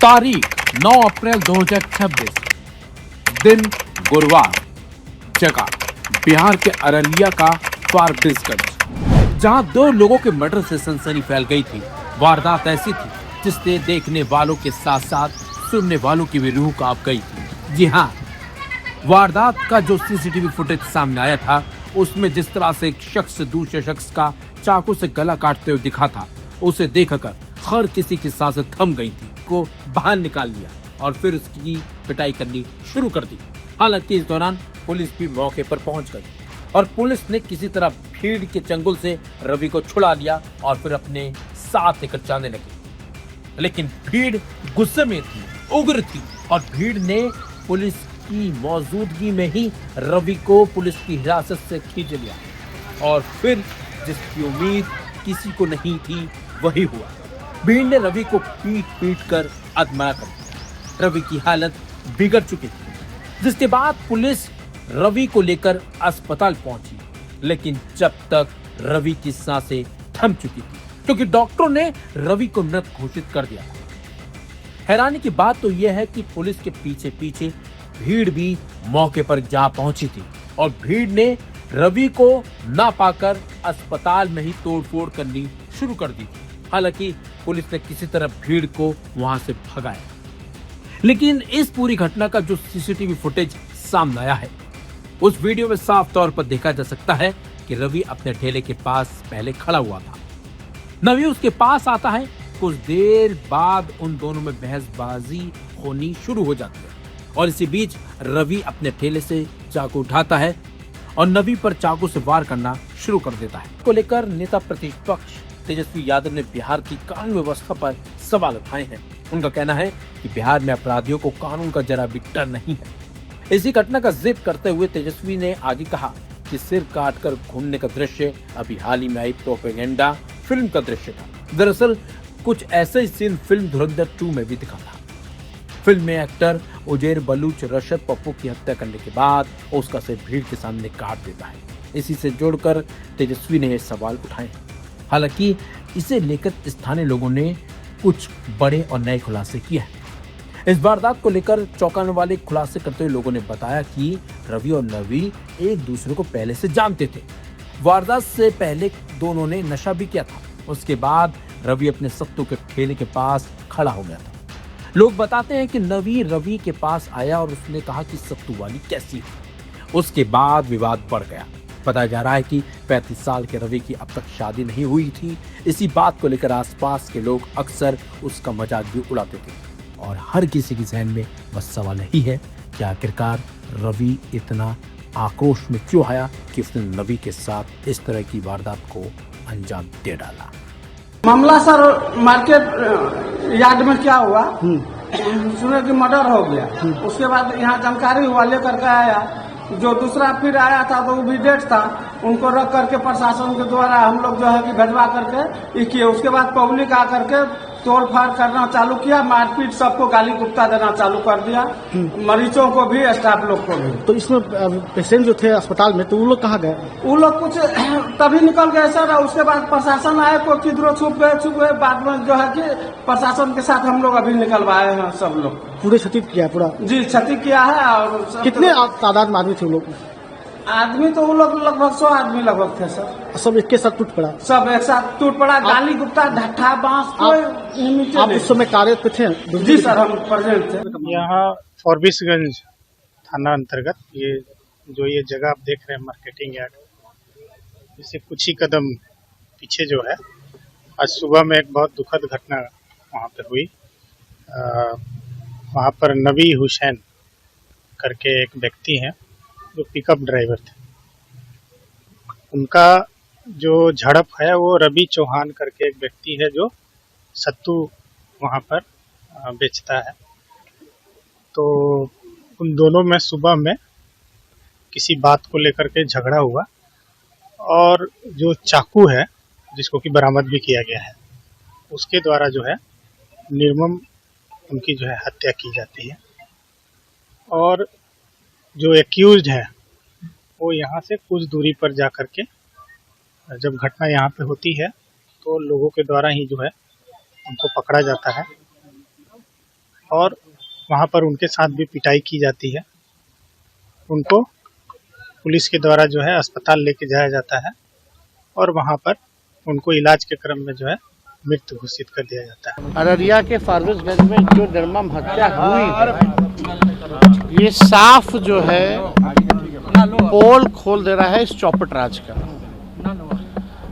तारीख 9 अप्रैल 2026, दिन गुरुवार, जगह बिहार के अररिया का फारबिसगंज, जहां 2 लोगों के मर्डर से सनसनी फैल गई थी। वारदात ऐसी थी जिससे देखने वालों के साथ साथ सुनने वालों की भी रूह कांप गई थी। जी हाँ, वारदात का जो सीसीटीवी फुटेज सामने आया था, उसमें जिस तरह से एक शख्स दूसरे शख्स का चाकू से गला काटते हुए दिखा था, उसे देखकर हर किसी की सांसें थम गई थी। को बाहर निकाल लिया और फिर उसकी पिटाई करनी शुरू कर दी। हालांकि इस दौरान पुलिस भी मौके पर पहुंच गई और पुलिस ने किसी तरह भीड़ के चंगुल से रवि को छुड़ा लिया और फिर अपने साथ लेकर जाने लगे। लेकिन भीड़ गुस्से में थी, उग्र थी और भीड़ ने पुलिस की मौजूदगी में ही रवि को पुलिस की हिरासत से खींच लिया और फिर जिसकी उम्मीद किसी को नहीं थी वही हुआ। भीड़ ने रवि को पीट पीट कर अधमरा कर दिया। रवि की हालत बिगड़ चुकी थी, जिसके बाद पुलिस रवि को लेकर अस्पताल पहुंची, लेकिन जब तक रवि की सांसें थम चुकी थी क्योंकि डॉक्टरों ने रवि को मृत घोषित कर दिया। हैरानी की बात तो यह है कि पुलिस के पीछे पीछे भीड़ भी मौके पर जा पहुंची थी और भीड़ ने रवि को ना पाकर अस्पताल में ही तोड़फोड़ करनी शुरू कर दी थी। हालांकि पुलिस ने किसी तरह भीड़ को वहां से भगाया, लेकिन इस पूरी घटना का जो सीसीटीवी फुटेज सामने आया है, उस वीडियो में साफ तौर पर देखा जा सकता है कि रवि अपने ठेले के पास पहले खड़ा हुआ था। नवी उसके पास आता है। कुछ देर बाद उन दोनों में बहसबाजी होनी शुरू हो जाती है और इसी बीच रवि अपने ठेले से चाकू उठाता है और नवी पर चाकू से वार करना शुरू कर देता है। को लेकर नेता प्रतिपक्ष तेजस्वी यादव ने बिहार की कानून व्यवस्था पर सवाल उठाए हैं। उनका कहना है कि बिहार में अपराधियों को कानून का जरा भी डर नहीं है। इसी घटना का जिक्र करते हुए तेजस्वी ने आगे कहा कि सिर काटकर घूमने का दृश्य अभी हाल ही में आई प्रोपेगेंडा फिल्म का दृश्य था। दरअसल कुछ ऐसे सीन फिल्म धुरंधर 2 में भी दिखा था। फिल्म में एक्टर उजेर बलूच रशद पप्पू की हत्या करने के बाद उसका सिर भीड़ के सामने काट देता है। इसी से जोड़कर तेजस्वी ने यह सवाल उठाए। हालांकि इसे लेकर स्थानीय लोगों ने कुछ बड़े और नए खुलासे किए हैं। इस वारदात को लेकर चौंकाने वाले खुलासे करते हुए लोगों ने बताया कि रवि और नवी एक दूसरे को पहले से जानते थे। वारदात से पहले दोनों ने नशा भी किया था। उसके बाद रवि अपने सत्तू के ठेले के पास खड़ा हो गया था। लोग बताते हैं कि नवी रवि के पास आया और उसने कहा कि सत्तू वाली कैसी है। उसके बाद विवाद बढ़ गया। बताया जा रहा है कि 35 साल के रवि की अब तक शादी नहीं हुई थी। इसी बात को लेकर आसपास के लोग अक्सर उसका मजाक भी उड़ाते थे और हर किसी की जहन में बस सवाल यही है कि आखिरकार रवि इतना आक्रोश में क्यों आया कि उसने नवी के साथ इस तरह की वारदात को अंजाम दे डाला। मामला सर मार्केट यार्ड में क्या हुआ, सुने कि मर्डर हो गया। उसके बाद यहाँ जानकारी हुआ, लेकर के आया। जो दूसरा फिर आया था तो वो भी डेट था, उनको रख करके प्रशासन के द्वारा हम लोग जो है कि भेजवा करके ये किए। उसके बाद पब्लिक आकर के तोड़ फाड़ करना चालू किया, मारपीट, सबको गाली गुप्ता देना चालू कर दिया, मरीजों को भी, स्टाफ लोग को भी। तो इसमें पेशेंट जो थे अस्पताल में, तो वो लोग कहाँ गए? वो लोग कुछ तभी निकल गए सर। उसके बाद प्रशासन आए, को किधरों छुप गए। बाद में जो है कि प्रशासन के साथ हम लोग अभी निकलवाए हैं सब लोग। पूरे क्षति किया पूरा? जी, क्षति किया है। और कितने तादाद में आदमी थे वो लोग? आदमी तो वो लोग लगभग 100 आदमी लगभग थे सर। सब एक साथ टूट पड़ा? सब एक साथ टूट पड़ा। गाली गुप्ता, ढट्ठा, बांस, आप उस समय कार्य पे थे? जी सर, हम प्रेजेंट थे। यहाँ फारबिसगंज थाना अंतर्गत ये जगह आप देख रहे हैं मार्केटिंग यार्ड, इससे कुछ ही कदम पीछे जो है, आज सुबह में एक बहुत दुखद घटना वहाँ पर हुई। वहाँ पर नबी हुसैन करके एक व्यक्ति हैं जो पिकअप ड्राइवर थे। उनका जो झड़प है वो रवि चौहान करके एक व्यक्ति है जो सत्तू वहाँ पर बेचता है। तो उन दोनों में सुबह में किसी बात को लेकर के झगड़ा हुआ और जो चाकू है जिसको कि बरामद भी किया गया है, उसके द्वारा जो है निर्मम उनकी जो है हत्या की जाती है। और जो एक्यूज्ड है वो यहाँ से कुछ दूरी पर जा कर के, जब घटना यहाँ पे होती है तो लोगों के द्वारा ही जो है उनको पकड़ा जाता है। और वहाँ पर उनके साथ भी पिटाई की जाती है। उनको पुलिस के द्वारा जो है अस्पताल लेके जाया जाता है और वहाँ पर उनको इलाज के क्रम में जो है मृत्यु घोषित कर दिया जाता है। अररिया के फारबिसगंज में जो निर्मम हत्या हुई है, ये साफ जो है पोल खोल दे रहा है इस चौपट राज का।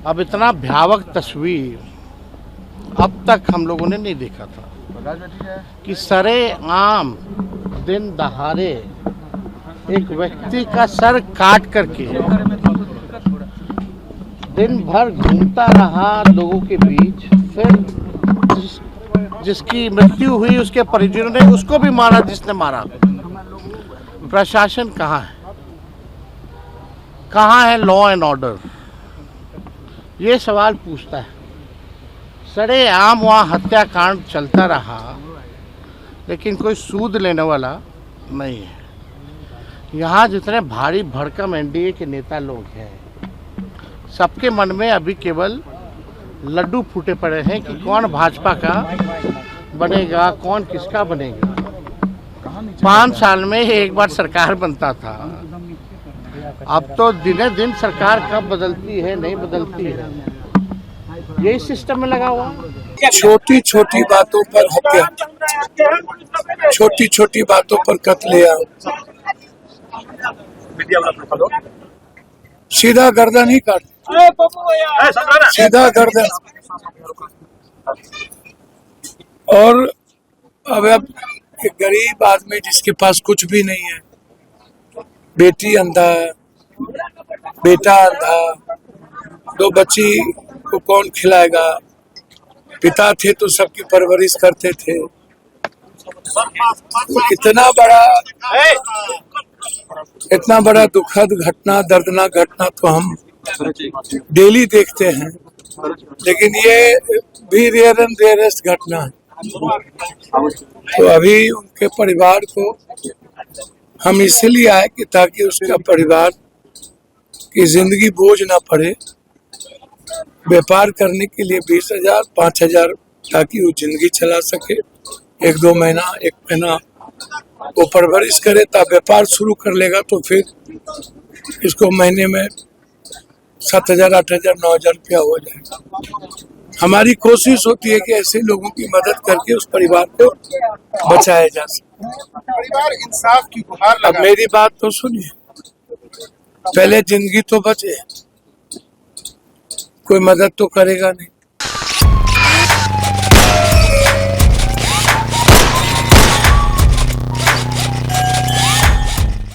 अब इतना भयावक तस्वीर अब तक हम लोगों ने नहीं देखा था कि सरेआम दिन दहाड़े एक व्यक्ति का सर काट करके दिन भर घूमता रहा लोगों के बीच, फिर जिसकी मृत्यु हुई उसके परिजनों ने उसको भी मारा जिसने मारा। प्रशासन कहाँ है? कहाँ है लॉ एंड ऑर्डर? ये सवाल पूछता है। सरेआम वहाँ हत्याकांड चलता रहा लेकिन कोई सूद लेने वाला नहीं है। यहाँ जितने भारी भड़कम एनडीए के नेता लोग हैं, सबके मन में अभी केवल लड्डू फूटे पड़े हैं कि कौन भाजपा का बनेगा, कौन किसका बनेगा। 5 साल में एक बार सरकार बनता था, अब तो दिने दिन सरकार कब बदलती है नहीं बदलती है, यही सिस्टम में लगा हुआ। छोटी छोटी बातों पर हत्या, छोटी छोटी बातों पर कत्लेआम, सीधा गर्दन ही काट, सीधा गर्दन। और अब एक गरीब आदमी जिसके पास कुछ भी नहीं है, बेटी अंधा है, बेटा अंधा, 2 बच्ची को कौन खिलाएगा, पिता थे तो सबकी परवरिश करते थे। इतना बड़ा दुखद घटना, दर्दनाक घटना तो हम डेली देखते हैं, लेकिन ये भी रेयर एंड रेयरेस्ट घटना है। तो अभी उनके परिवार को हम इसलिए आए कि ताकि उसका परिवार की जिंदगी बोझ ना पड़े। व्यापार करने के लिए 20,000 5,000 ताकि वो जिंदगी चला सके, 1-2 महीना 1 महीना वो परवरिश करे, तब व्यापार शुरू कर लेगा तो फिर इसको महीने में 7,000 8,000 9,000 रुपया हो जाएगा। हमारी कोशिश होती है कि ऐसे लोगों की मदद करके उस परिवार को बचाया जा सके। परिवार इंसाफ की गुहार लगा। अब मेरी बात तो सुनिए, पहले जिंदगी तो बचे, कोई मदद तो करेगा नहीं।